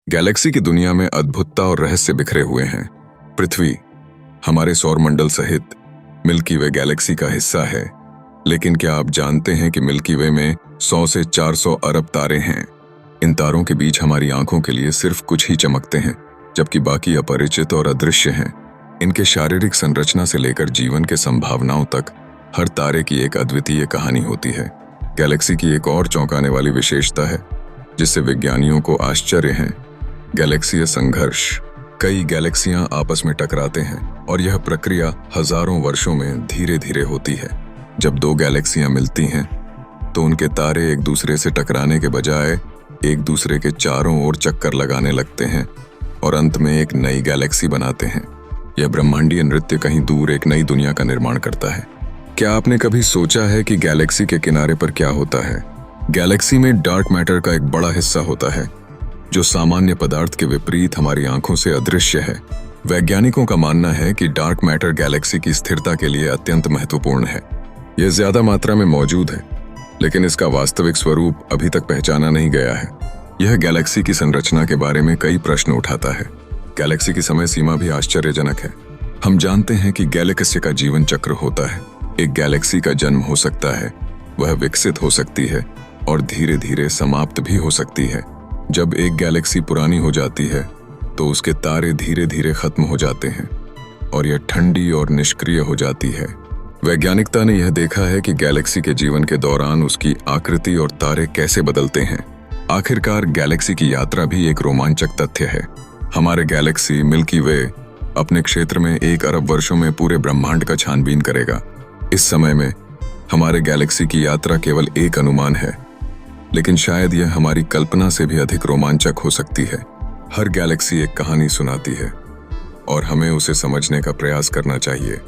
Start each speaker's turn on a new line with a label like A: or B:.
A: Galaxy की दुनिया में अद्भुतता और रहस्य बिखरे हुए हैं। पृथ्वी हमारे सौरमंडल सहित मिल्की वे गैलेक्सी का हिस्सा है, लेकिन क्या आप जानते हैं कि मिल्की वे में 100 से 400 अरब तारे हैं। इन तारों के बीच हमारी आंखों के लिए सिर्फ कुछ ही चमकते हैं, जबकि बाकी अपरिचित और अदृश्य हैं। इनके शारीरिक संरचना से लेकर जीवन के संभावनाओं तक हर तारे की एक अद्वितीय कहानी होती है। गैलेक्सी की एक और चौंकाने वाली विशेषता है जिससे विज्ञानियों को आश्चर्य है, गैलेक्सीय संघर्ष। कई गैलेक्सियां आपस में टकराते हैं और यह प्रक्रिया हजारों वर्षों में धीरे धीरे होती है। जब दो गैलेक्सियां मिलती हैं तो उनके तारे एक दूसरे से टकराने के बजाय एक दूसरे के चारों ओर चक्कर लगाने लगते हैं और अंत में एक नई गैलेक्सी बनाते हैं। यह ब्रह्मांडीय नृत्य कहीं दूर एक नई दुनिया का निर्माण करता है। क्या आपने कभी सोचा है कि गैलेक्सी के किनारे पर क्या होता है? गैलेक्सी में डार्क मैटर का एक बड़ा हिस्सा होता है जो सामान्य पदार्थ के विपरीत हमारी आंखों से अदृश्य है। वैज्ञानिकों का मानना है कि डार्क मैटर गैलेक्सी की स्थिरता के लिए अत्यंत महत्वपूर्ण है। यह ज्यादा मात्रा में मौजूद है, लेकिन इसका वास्तविक स्वरूप अभी तक पहचाना नहीं गया है। यह गैलेक्सी की संरचना के बारे में कई प्रश्न उठाता है। गैलेक्सी की समय सीमा भी आश्चर्यजनक है। हम जानते हैं कि गैलेक्सी का जीवन चक्र होता है। एक गैलेक्सी का जन्म हो सकता है, वह विकसित हो सकती है और धीरे धीरे समाप्त भी हो सकती है। जब एक गैलेक्सी पुरानी हो जाती है तो उसके तारे धीरे धीरे खत्म हो जाते हैं और यह ठंडी और निष्क्रिय हो जाती है। वैज्ञानिकता ने यह देखा है कि गैलेक्सी के जीवन के दौरान उसकी आकृति और तारे कैसे बदलते हैं। आखिरकार गैलेक्सी की यात्रा भी एक रोमांचक तथ्य है। हमारे गैलेक्सी मिल्की वे अपने क्षेत्र में 1 अरब वर्षों में पूरे ब्रह्मांड का छानबीन करेगा। इस समय में हमारे गैलेक्सी की यात्रा केवल एक अनुमान है, लेकिन शायद यह हमारी कल्पना से भी अधिक रोमांचक हो सकती है। हर गैलेक्सी एक कहानी सुनाती है और हमें उसे समझने का प्रयास करना चाहिए।